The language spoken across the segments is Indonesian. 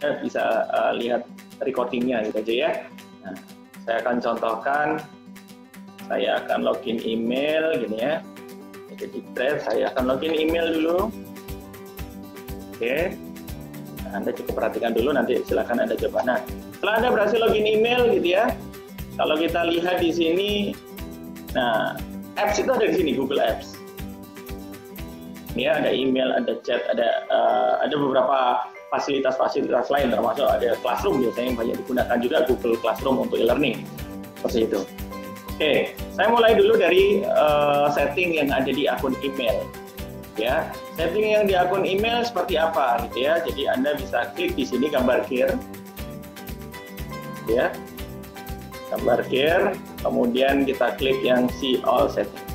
Kita bisa lihat recordingnya gitu aja ya. Nah, saya akan contohkan, saya akan login email gini ya. Jadi saya akan login email dulu. Oke. Nah, Anda cukup perhatikan dulu, nanti silakan Anda coba. Nah, setelah Anda berhasil login email gitu ya. Kalau kita lihat di sini, nah, apps itu ada di sini, Google Apps. Ya, ada email, ada chat, ada beberapa fasilitas-fasilitas lain, termasuk ada Classroom biasanya yang banyak digunakan juga, Google Classroom untuk e-learning seperti itu. Oke, saya mulai dulu dari setting yang ada di akun email. Ya, setting yang di akun email seperti apa gitu ya. Jadi Anda bisa klik di sini gambar gear, ya, gambar gear. Kemudian kita klik yang see all setting.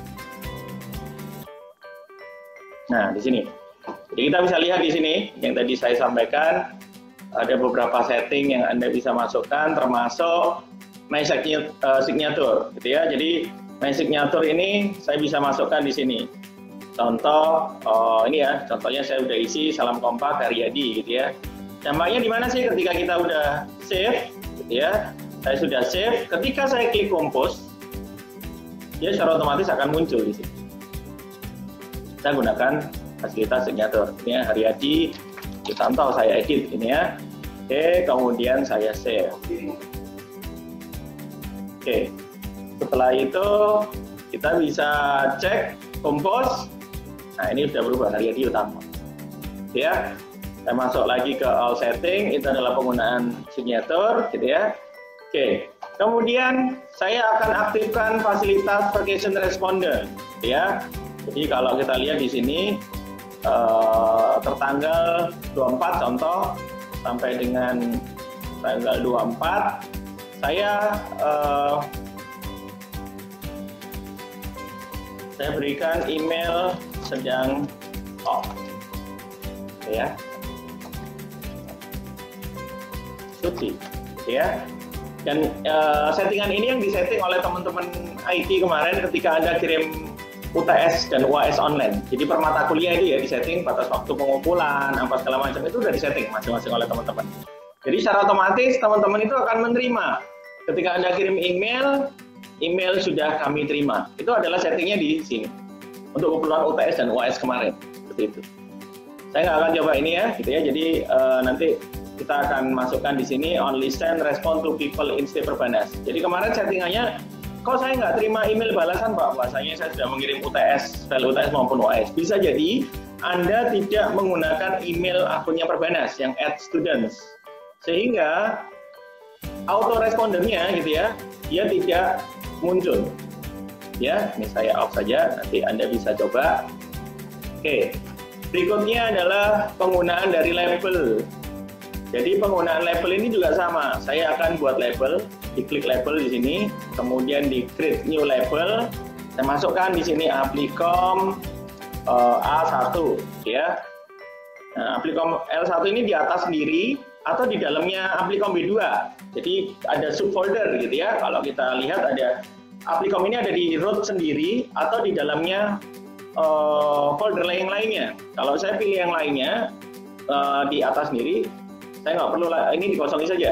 Nah, di sini. Jadi kita bisa lihat di sini yang tadi saya sampaikan, ada beberapa setting yang Anda bisa masukkan, termasuk My Signature, gitu ya. Jadi My Signature ini saya bisa masukkan di sini. Contoh, ini ya, contohnya saya udah isi salam kompak Haryadi, gitu ya. Dampaknya di mana sih ketika kita udah save, gitu ya. Saya sudah save. Ketika saya klik compose, dia secara otomatis akan muncul di sini. Saya gunakan fasilitas signature. Ini ya, Haryadi, contoh saya edit ini ya. Oke, kemudian saya save. Oke, setelah itu kita bisa cek compose. Nah, ini sudah berubah, Haryadi utama. Ya, saya masuk lagi ke all setting. Itu adalah penggunaan signature, gitu ya. Oke, kemudian saya akan aktifkan fasilitas vacation responder, ya. Jadi kalau kita lihat di sini tertanggal 24 contoh sampai dengan tanggal 24 saya berikan email sedang off, ya, suci, ya. Dan settingan ini yang disetting oleh teman-teman IT kemarin ketika Anda kirim UTS dan UAS online. Jadi per mata kuliah itu ya disetting, batas waktu pengumpulan, apa segala macam itu udah disetting masing-masing oleh teman-teman. Jadi secara otomatis teman-teman itu akan menerima. Ketika Anda kirim email, email sudah kami terima. Itu adalah settingnya di sini. Untuk keperluan UTS dan UAS kemarin. Seperti itu. Saya nggak akan coba ini ya, gitu ya. Jadi nanti kita akan masukkan di sini only send respond to people in state Perbanas. Jadi kemarin settingannya, kok saya nggak terima email balasan Pak, bahwasanya saya sudah mengirim UTS, file UTS maupun UAS. Bisa jadi Anda tidak menggunakan email akunnya Perbanas yang @students, sehingga auto respondernya gitu ya, dia tidak muncul. Ya, ini saya off saja, nanti Anda bisa coba. Oke, berikutnya adalah penggunaan dari label. Jadi penggunaan label ini juga sama. Saya akan buat label, diklik label di sini, kemudian di create new label. Saya masukkan di sini Applicom A1, ya. Nah, Applicom L1 ini di atas sendiri atau di dalamnya Applicom B2. Jadi ada subfolder gitu ya. Kalau kita lihat ada Applicom ini ada di root sendiri atau di dalamnya folder lainnya. Kalau saya pilih yang lainnya di atas sendiri, saya nggak perlu ini dikosongin saja.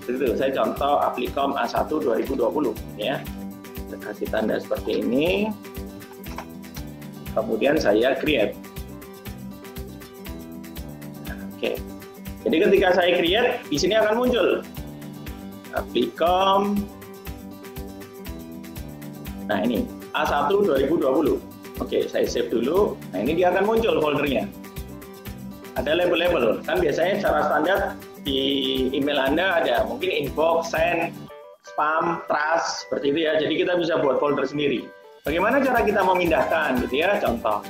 Itu saya contoh Applicom A1 2020 ya. Saya kasih tanda seperti ini. Kemudian saya create. Oke. Jadi ketika saya create, di sini akan muncul Applicom. Nah, ini A1 2020. Oke, saya save dulu. Nah, ini dia akan muncul foldernya. Ada label-label, kan biasanya secara standar di email Anda ada mungkin inbox, send, spam, trash, seperti itu ya. Jadi kita bisa buat folder sendiri. Bagaimana cara kita memindahkan gitu ya? Contoh,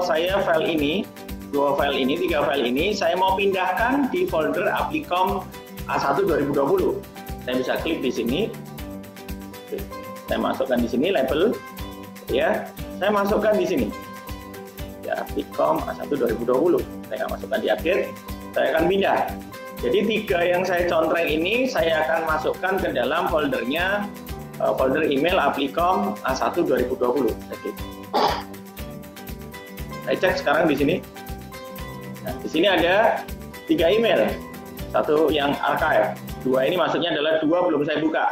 saya file ini, 2 file ini, 3 file ini, saya mau pindahkan di folder Applicom A1 2020. Saya bisa klik di sini. Saya masukkan di sini label, ya. Saya masukkan di sini. Ya, Applicom A1 2020. Saya akan masukkan di akhir, saya akan pindah. Jadi 3 yang saya contreng ini saya akan masukkan ke dalam foldernya, folder email Applicom A1 2020. Saya cek sekarang di sini. Nah, di sini ada 3 email, satu yang archive, 2 ini maksudnya adalah 2 belum saya buka.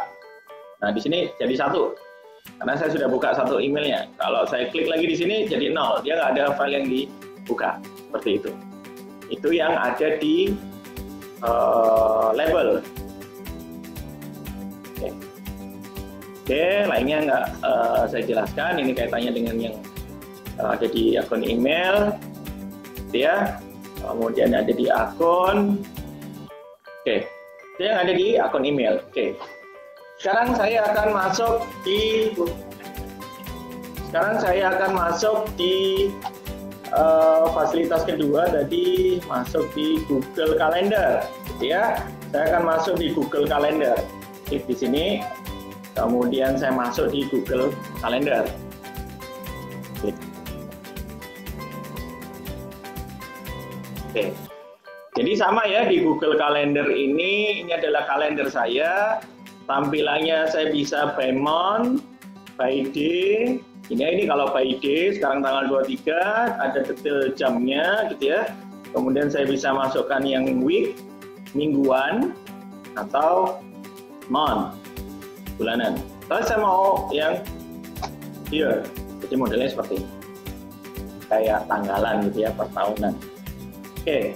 Nah, di sini jadi 1, karena saya sudah buka 1 emailnya. Kalau saya klik lagi di sini jadi 0, dia nggak ada file yang dibuka, seperti itu. Itu yang ada di label. Oke, lainnya nggak saya jelaskan. Ini kaitannya dengan yang ada di akun email, ya. Kemudian ada di akun. Oke, itu yang ada di akun email. Oke. Sekarang saya akan masuk di fasilitas kedua, tadi masuk di Google Calendar, gitu ya. Saya akan masuk di Google Calendar. Klik di sini, kemudian saya masuk di Google Calendar. Klik. Oke. Jadi sama ya, di Google Calendar ini adalah kalender saya. Tampilannya saya bisa by month, by day. Ini kalau by day, sekarang tanggal 23, ada detail jamnya gitu ya. Kemudian saya bisa masukkan yang week, mingguan, atau month, bulanan. Kalau saya mau yang year, jadi modelnya seperti ini. Kayak tanggalan gitu ya, per tahunan. Oke.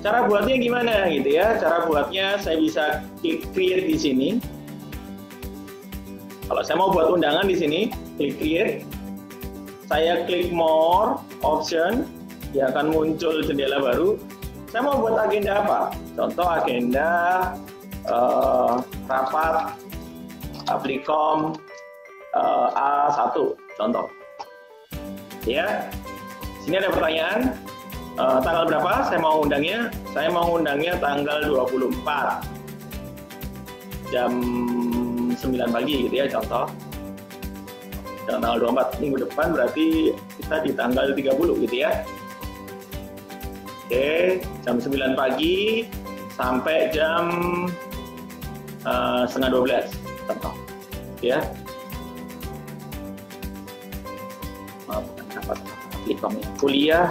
Cara buatnya gimana gitu ya? Cara buatnya saya bisa klik create di sini. Kalau saya mau buat undangan di sini, klik create. Saya klik more option, dia akan muncul jendela baru. Saya mau buat agenda apa? Contoh agenda rapat Aplicom A1, contoh. Ya, sini ada pertanyaan. Tanggal berapa saya mau undangnya? Saya mau undangnya tanggal 24 jam 9 pagi gitu ya, contoh. Dan tanggal 24 minggu depan berarti kita di tanggal 30 gitu ya. Oke, jam 9 pagi sampai jam setengah 12, contoh. Ya. Maaf, apa Aplicom-nya? Kuliah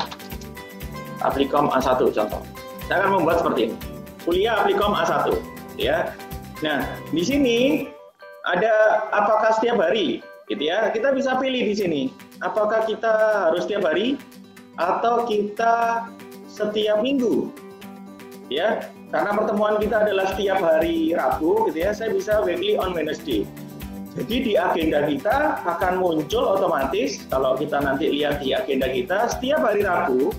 Aplicom A1 contoh. Saya akan membuat seperti ini. Kuliah Aplicom A1, ya. Nah, di sini ada apakah setiap hari, gitu ya. Kita bisa pilih di sini. Apakah kita harus setiap hari atau kita setiap minggu, ya. Karena pertemuan kita adalah setiap hari Rabu, gitu ya. Saya bisa weekly on Wednesday. Jadi di agenda kita akan muncul otomatis kalau kita nanti lihat di agenda kita setiap hari Rabu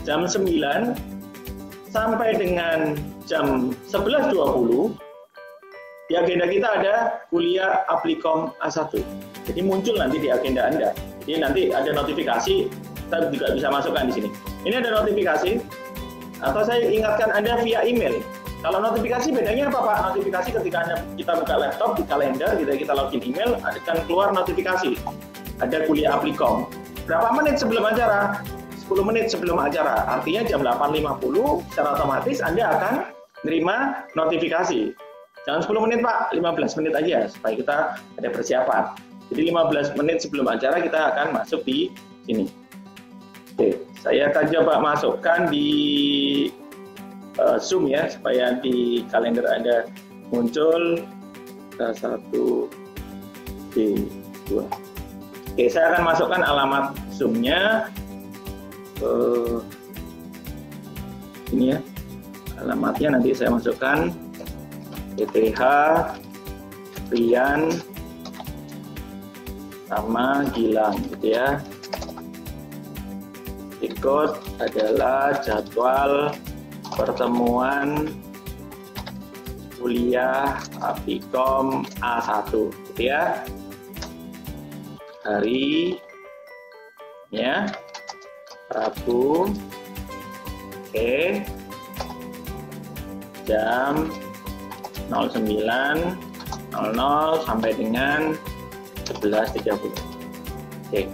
jam 9 sampai dengan jam 11.20 di agenda kita ada kuliah Aplicom A1. Jadi muncul nanti di agenda Anda. Jadi nanti ada notifikasi, kita juga bisa masukkan di sini. Ini ada notifikasi, atau saya ingatkan Anda via email. Kalau notifikasi bedanya apa Pak? Notifikasi ketika kita buka laptop di kalender, kita login email, akan keluar notifikasi. Ada kuliah Aplicom. Berapa menit sebelum acara? 10 menit sebelum acara, artinya jam 8.50 secara otomatis Anda akan menerima notifikasi. Jangan 10 menit Pak, 15 menit aja supaya kita ada persiapan. Jadi 15 menit sebelum acara kita akan masuk di sini. Oke, saya akan coba masukkan di Zoom ya, supaya di kalender Anda muncul K1, D2. Oke, saya akan masukkan alamat Zoom-nya. Ini ya, alamatnya nanti saya masukkan PTH Rian sama Gilang gitu ya. Berikut adalah jadwal pertemuan kuliah Aplicom A1 gitu ya. Hari ya, Rabu, oke, jam 09.00 sampai dengan 11.30. Oke,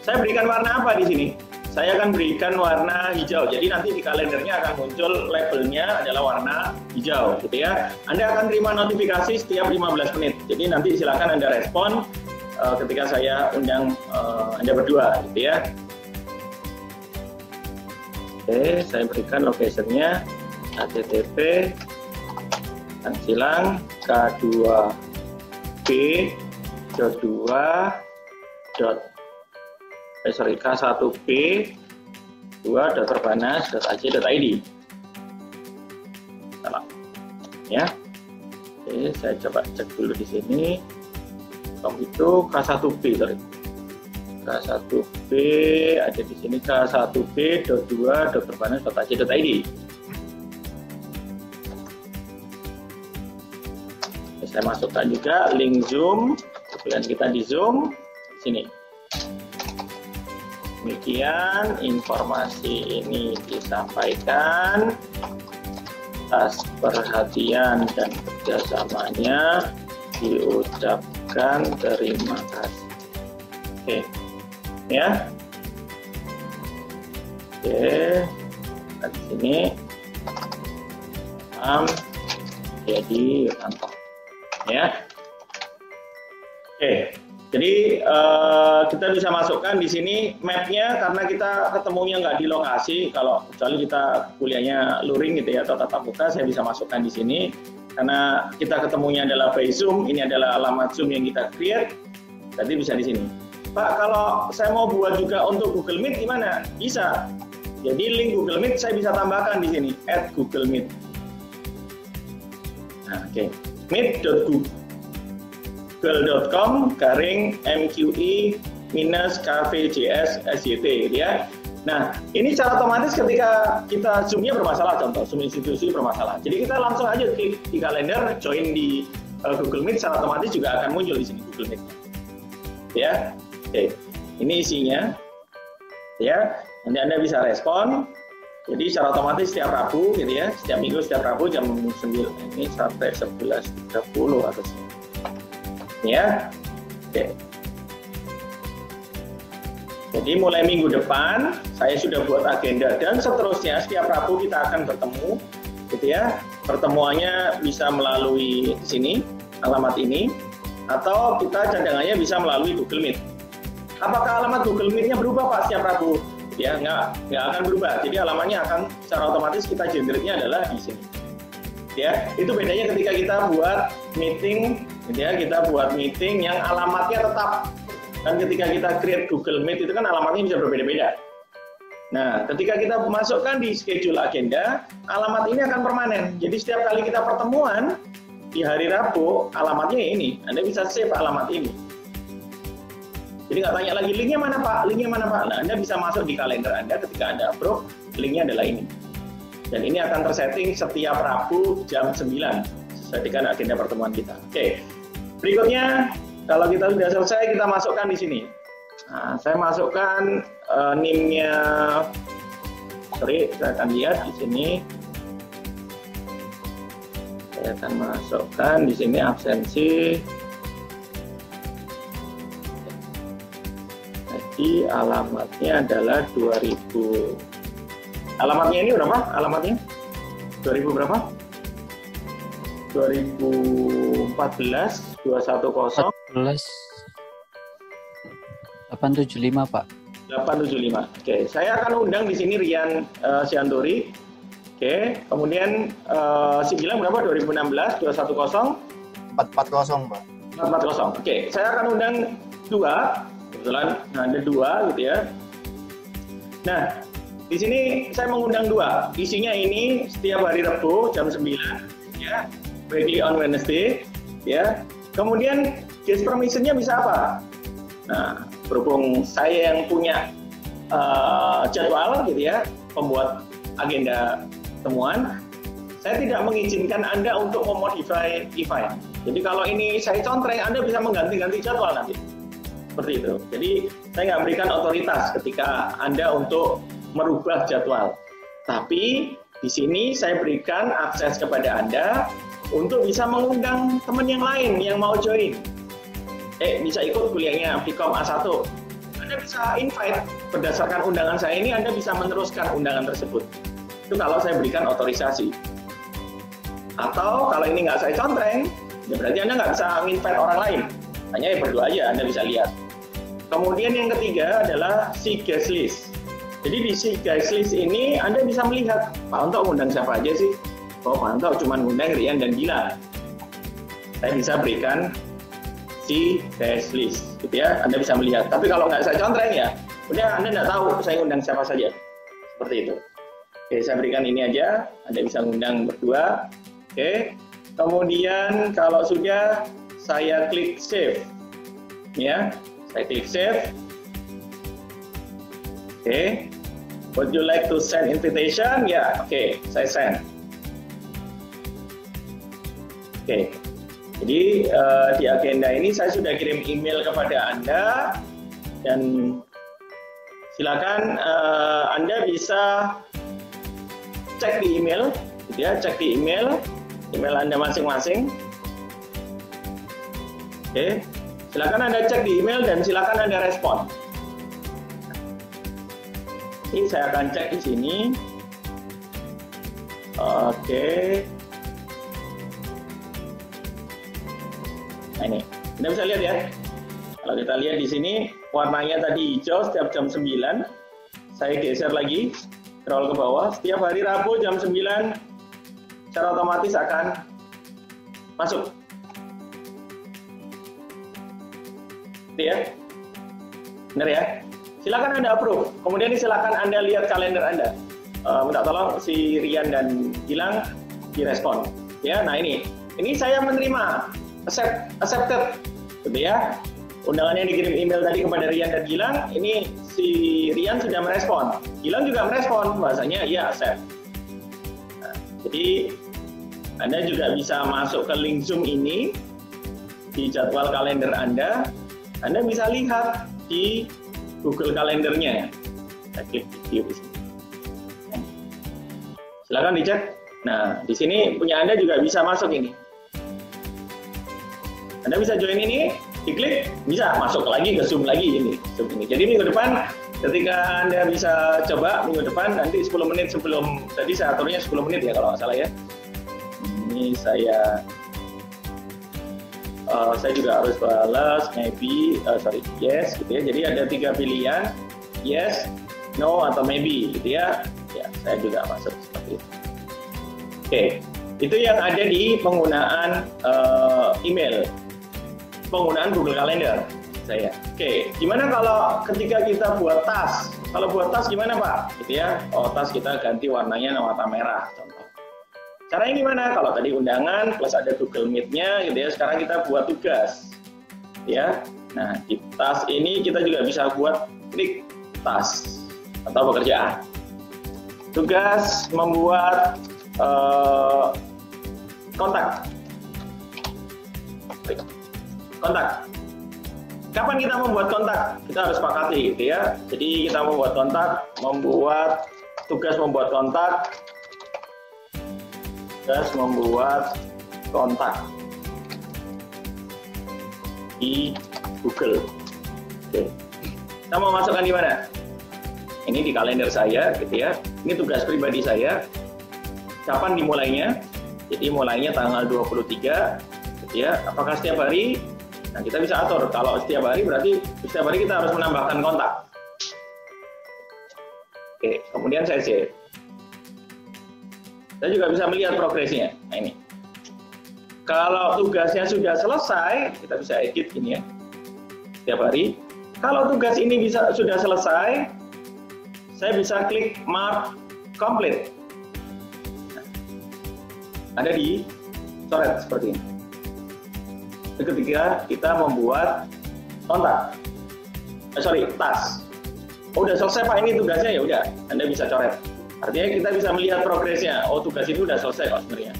saya berikan warna apa di sini? Saya akan berikan warna hijau. Jadi nanti di kalendernya akan muncul labelnya adalah warna hijau, gitu ya. Anda akan terima notifikasi setiap 15 menit. Jadi nanti silakan Anda respon ketika saya undang Anda berdua, gitu ya. Oke, saya berikan location-nya http silang k1b.ac.id. Salah. Ya. Oke, saya coba cek dulu di sini. Itu K1b, sorry. K1b ada di sini k1b.2.perbanas.ac.id. Saya masukkan juga link Zoom, kemudian kita di Zoom di sini. Demikian informasi ini disampaikan. Atas perhatian dan kerjasamanya diucapkan terima kasih. Oke, ya. Oke, di sini jadi Yutanto. Ya, oke. Jadi kita bisa masukkan di sini mapnya karena kita ketemunya nggak di lokasi. Kalau kecuali kita kuliahnya luring gitu ya atau tatap muka, saya bisa masukkan di sini karena kita ketemunya adalah by Zoom. Ini adalah alamat Zoom yang kita create. Berarti bisa di sini. Pak, kalau saya mau buat juga untuk Google Meet gimana? Bisa. Jadi link Google Meet saya bisa tambahkan di sini @Google Meet. Nah, oke. meet.google.com/mqi-kvjs-syd gitu ya. Nah, ini secara otomatis ketika kita Zoom-nya bermasalah, contoh Zoom institusi bermasalah. Jadi kita langsung aja klik di kalender, join di Google Meet, secara otomatis juga akan muncul di sini Google Meet. Ya, oke. Ini isinya. Ya, nanti Anda bisa respon. Jadi secara otomatis setiap Rabu gitu ya, setiap minggu setiap Rabu jam 9 ini sampai 11.30 atau ya. Oke. Jadi mulai minggu depan saya sudah buat agenda dan seterusnya setiap Rabu kita akan bertemu gitu ya. Pertemuannya bisa melalui sini, alamat ini, atau kita cadangannya bisa melalui Google Meet. Apakah alamat Google Meet-nya berubah Pak setiap Rabu? Ya, nggak akan berubah. Jadi alamatnya akan secara otomatis kita generate-nya adalah di sini. Ya, itu bedanya ketika kita buat meeting, gitu ya, kita buat meeting yang alamatnya tetap. Dan ketika kita create Google Meet itu kan alamatnya bisa berbeda-beda. Nah, ketika kita masukkan di schedule agenda, alamat ini akan permanen. Jadi setiap kali kita pertemuan di hari Rabu, alamatnya ini. Anda bisa save alamat ini. Jadi nggak tanya lagi linknya mana Pak, linknya mana Pak. Nah, Anda bisa masuk di kalender Anda ketika Anda approve, linknya adalah ini. Dan ini akan tersetting setiap Rabu jam 9 sesuai dengan agenda pertemuan kita. Oke, berikutnya kalau kita sudah selesai kita masukkan di sini. Nah, saya masukkan NIM-nya. Sorry, saya akan lihat di sini. Saya akan masukkan di sini absensi. Jadi alamatnya adalah 2000. Alamatnya ini berapa? Alamatnya 2000 berapa? 2014 210 875 Pak. 875. Oke, saya akan undang di sini Rian Sianturi. Oke, kemudian si Gilang berapa? 2016 210 440 Pak. 440. Oke, saya akan undang dua. Kebetulan ada dua gitu ya. Nah, di sini saya mengundang dua. Isinya ini setiap hari Rabu jam 9 ya, weekly on Wednesday ya. Kemudian guest permission-nya bisa apa? Nah, berhubung saya yang punya jadwal gitu ya, pembuat agenda temuan, saya tidak mengizinkan Anda untuk memodify event. Jadi kalau ini saya contreng, Anda bisa mengganti-ganti jadwal nanti. Seperti itu. Jadi saya nggak berikan otoritas ketika Anda untuk merubah jadwal. Tapi di sini saya berikan akses kepada Anda untuk bisa mengundang teman yang lain yang mau join. Bisa ikut kuliahnya Vkom A1. Anda bisa invite berdasarkan undangan saya ini, Anda bisa meneruskan undangan tersebut. Itu kalau saya berikan otorisasi. Atau kalau ini nggak saya contreng, ya berarti Anda nggak bisa invite orang lain. Hanya berdua aja Anda bisa lihat. Kemudian yang ketiga adalah si guest list. Jadi di si guys list ini Anda bisa melihat Pak Onto ngundang siapa aja sih. Oh, Pak Onto cuma ngundang Rian dan Gilang. Saya bisa berikan si guys list, gitu ya. Anda bisa melihat. Tapi kalau nggak saya contreng ya, udah Anda nggak tahu saya ngundang siapa saja. Seperti itu. Oke, saya berikan ini aja. Anda bisa ngundang berdua. Oke. Kemudian kalau sudah, saya klik save. Ya, saya klik save. Oke. Would you like to send invitation? Ya, oke, saya send. Oke. Jadi di agenda ini saya sudah kirim email kepada Anda dan silakan Anda bisa cek di email, gitu ya, cek di email Anda masing-masing. Oke, silakan Anda cek di email dan silakan Anda respon. Ini saya akan cek di sini. Oke. Nah ini, Anda bisa lihat ya. Kalau kita lihat di sini, warnanya tadi hijau setiap jam 9. Saya geser lagi, scroll ke bawah. Setiap hari Rabu jam 9, secara otomatis akan masuk. Gitu ya. Benar ya? Silakan Anda approve. Kemudian silakan Anda lihat kalender Anda. Minta tolong si Rian dan Gilang direspon. Ya, nah ini saya menerima, accepted, gitu ya. Undangannya dikirim email tadi kepada Rian dan Gilang. Ini si Rian sudah merespon, Gilang juga merespon, bahasanya iya accept. Nah, jadi Anda juga bisa masuk ke link Zoom ini di jadwal kalender Anda. Anda bisa lihat di Google Kalendernya. Saya klik video di sini. Silakan dicek. Nah, di sini punya Anda juga bisa masuk ini. Anda bisa join ini, diklik, bisa masuk lagi ke Zoom lagi ini. Zoom ini. Jadi minggu depan, ketika Anda bisa coba minggu depan, nanti 10 menit sebelum, tadi saya aturnya 10 menit ya kalau nggak salah ya. Ini saya juga harus balas maybe, yes gitu ya. Jadi ada 3 pilihan, yes, no atau maybe gitu ya. Ya, saya juga masuk seperti itu. Oke, itu yang ada di penggunaan email, penggunaan Google Calendar saya. Oke, gimana kalau ketika kita buat tas? Kalau buat tas gimana Pak? Gitu ya. Oh, tas kita ganti warnanya warna merah contoh. Caranya gimana? Kalau tadi undangan plus ada Google Meet-nya gitu ya, sekarang kita buat tugas. Ya. Nah, di tas ini kita juga bisa buat klik tas atau pekerjaan. Tugas membuat kontak. Kontak. Kapan kita membuat kontak? Kita harus sepakati gitu ya. Jadi kita membuat kontak, tugas membuat kontak. Tugas membuat kontak di Google. Oke. Kita mau masukkan di mana? Ini di kalender saya, gitu ya. Ini tugas pribadi saya. Kapan dimulainya? Jadi mulainya tanggal 23, gitu ya. Apakah setiap hari? Nah, kita bisa atur. Kalau setiap hari berarti setiap hari kita harus menambahkan kontak. Oke, kemudian saya save. Saya juga bisa melihat progresnya. Nah ini. Kalau tugasnya sudah selesai, kita bisa edit ini ya. Setiap hari. Kalau tugas ini sudah selesai, saya bisa klik mark complete. Nah, ada di coret seperti ini. Ketika kita membuat kontak. Tas. Oh, udah selesai Pak ini tugasnya, ya udah, Anda bisa coret. Artinya kita bisa melihat progresnya. Oh, tugas ini udah selesai kok sebenarnya.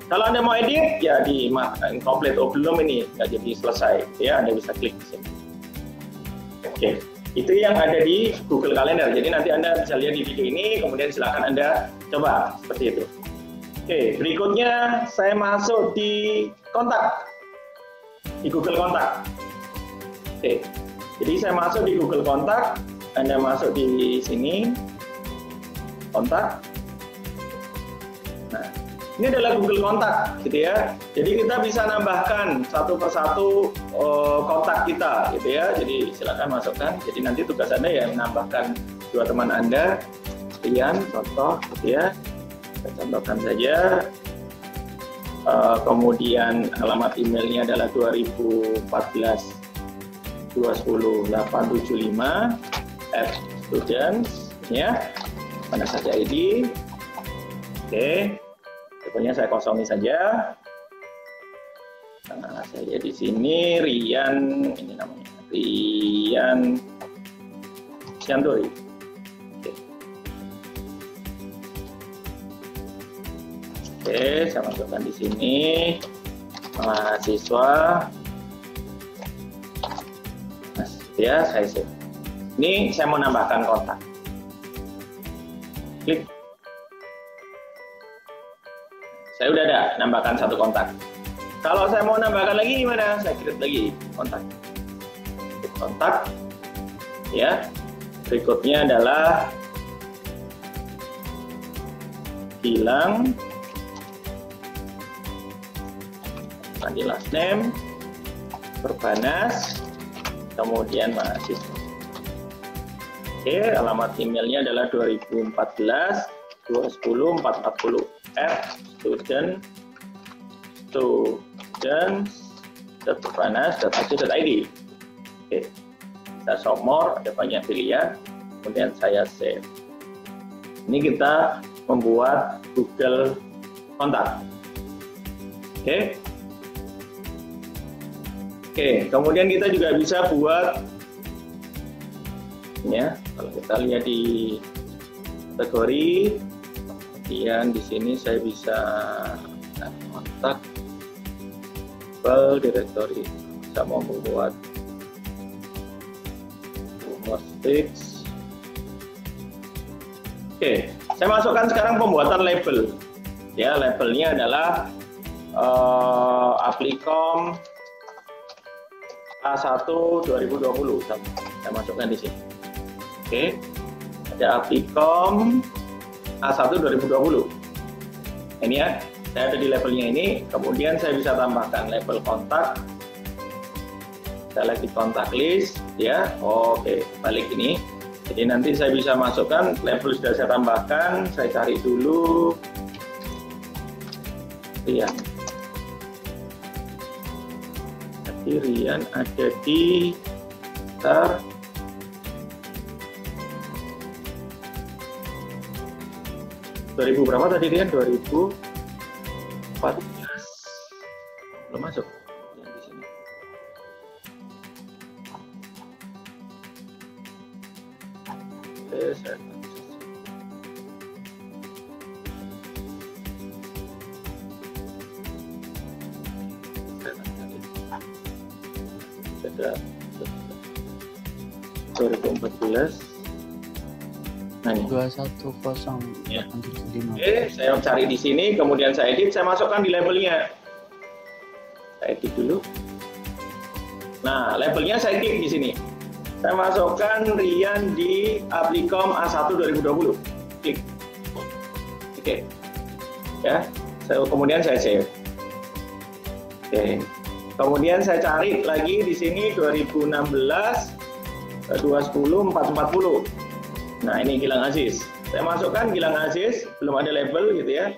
Kalau Anda mau edit, ya di complete. Oh, belum ini, nggak jadi selesai. Ya, Anda bisa klik di sini. Oke, itu yang ada di Google Calendar. Jadi nanti Anda bisa lihat di video ini, kemudian silakan Anda coba seperti itu. Oke, berikutnya saya masuk di kontak. Di Google Kontak. Oke, jadi saya masuk di Google Kontak. Anda masuk di sini. Kontak. Nah, ini adalah Google Kontak, gitu ya. Jadi kita bisa nambahkan satu persatu kontak kita, gitu ya. Jadi silakan masukkan. Jadi nanti tugas Anda ya menambahkan dua teman Anda, Rian, contoh, gitu ya. Saya contohkan saja. Kemudian alamat emailnya adalah 2014-20875 ya. Mana saja ID. Oke, tipenya saya kosongi saja. Nah, saya di sini Rian, ini namanya Rian Sianturi. Oke, saya masukkan di sini mahasiswa. Nah, ya, saya save. Ini saya mau nambahkan kontak. Klik. Saya udah ada nambahkan satu kontak. Kalau saya mau nambahkan lagi gimana? Saya create lagi kontak. Kontak. Ya. Berikutnya adalah Gilang. Nanti last name, Perbanas, kemudian mahasiswa. Oke, alamat emailnya adalah 2014-204/students.perbanas.ac.id. Oke, saya show more, ada banyak pilihan, kemudian saya save. Ini kita membuat Google Kontak. Oke. Oke, kemudian kita juga bisa buat, ya, kalau kita lihat di kategori, kemudian di sini saya bisa kontak directory, bisa mau membuat fix. Oke, saya masukkan sekarang pembuatan label. Ya, labelnya adalah Aplicom A1 2020. Saya masukkan di sini. Oke. Ada Aplicom A1 2020. Ini ya, saya ada di labelnya ini, kemudian saya bisa tambahkan label kontak. Saya lagi kontak list, ya. Oke, balik ini. Jadi nanti saya bisa masukkan label sudah saya tambahkan, saya cari dulu. Rian. Jadi Rian ada di sekitar 2000 berapa tadi Rian? 2014. Belum masuk yang di sini. Oke, saya ada 2014. Nah, ini 210 ya. 875. Oke, saya cari di sini, kemudian saya edit, saya masukkan di labelnya. Saya edit dulu. Nah, labelnya saya klik di sini. Saya masukkan Rian di Aplicom A1 2020. Klik. Oke. Ya, kemudian saya save. Oke. Kemudian saya cari lagi di sini 2016 210 440. Nah, ini Gilang Aziz. Saya masukkan Gilang Aziz, belum ada label gitu ya.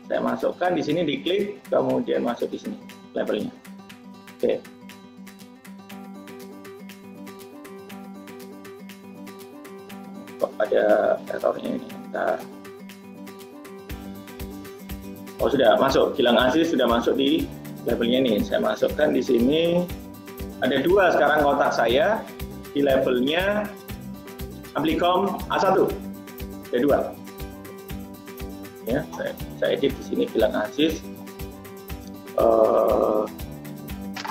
Saya masukkan di sini, diklik, kemudian masuk di sini labelnya. Oke. Kok ada errornya ini? Bentar. Oh, sudah masuk. Gilang Aziz sudah masuk di labelnya ini. Saya masukkan di sini. Ada dua sekarang kontak saya di labelnya Aplicom A1. Ada dua. Ya, saya edit di sini Gilang Aziz.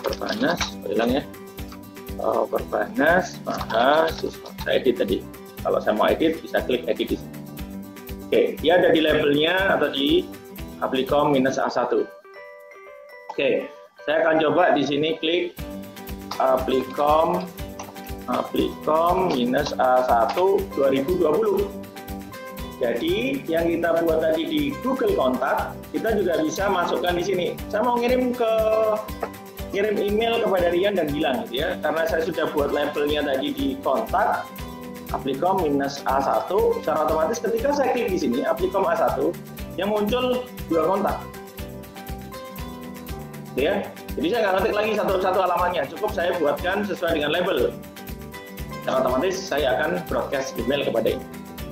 Perbanas, bilang ya. Perbanas, mahasiswa. Saya edit tadi. Kalau saya mau edit, bisa klik edit di sini. Oke, dia ada di labelnya atau di Aplicom -A1. Oke, saya akan coba di sini klik Aplicom -A1 2020. Jadi yang kita buat tadi di Google Kontak, kita juga bisa masukkan di sini. Saya mau ngirim ke ngirim email kepada Rian dan Gilang gitu ya. Karena saya sudah buat labelnya tadi di kontak Aplicom -A1, secara otomatis ketika saya klik di sini Aplicom A1, yang muncul 2 kontak. Gitu ya. Jadi saya nggak ngetik lagi satu-satu alamatnya, cukup saya buatkan sesuai dengan label. Secara otomatis saya akan broadcast email kepada ini.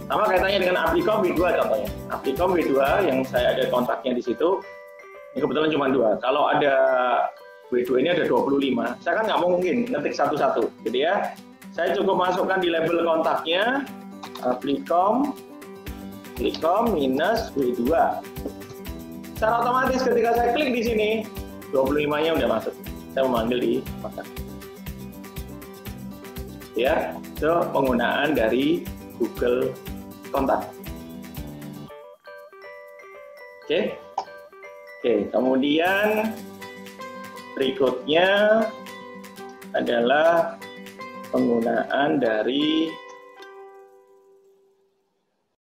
Sama kaitannya dengan Aplicom W2 contohnya. Aplicom W2 yang saya ada kontaknya di situ, ini kebetulan cuma 2. Kalau ada W2 ini ada 25, saya kan nggak mungkin ngetik satu-satu, gitu ya. Saya cukup masukkan di label kontaknya Aplicom -W2. Secara otomatis ketika saya klik di sini, 25-nya udah masuk. Saya memanggil di kontak. Ya, itu penggunaan dari Google Kontak. Oke. Kemudian berikutnya adalah penggunaan dari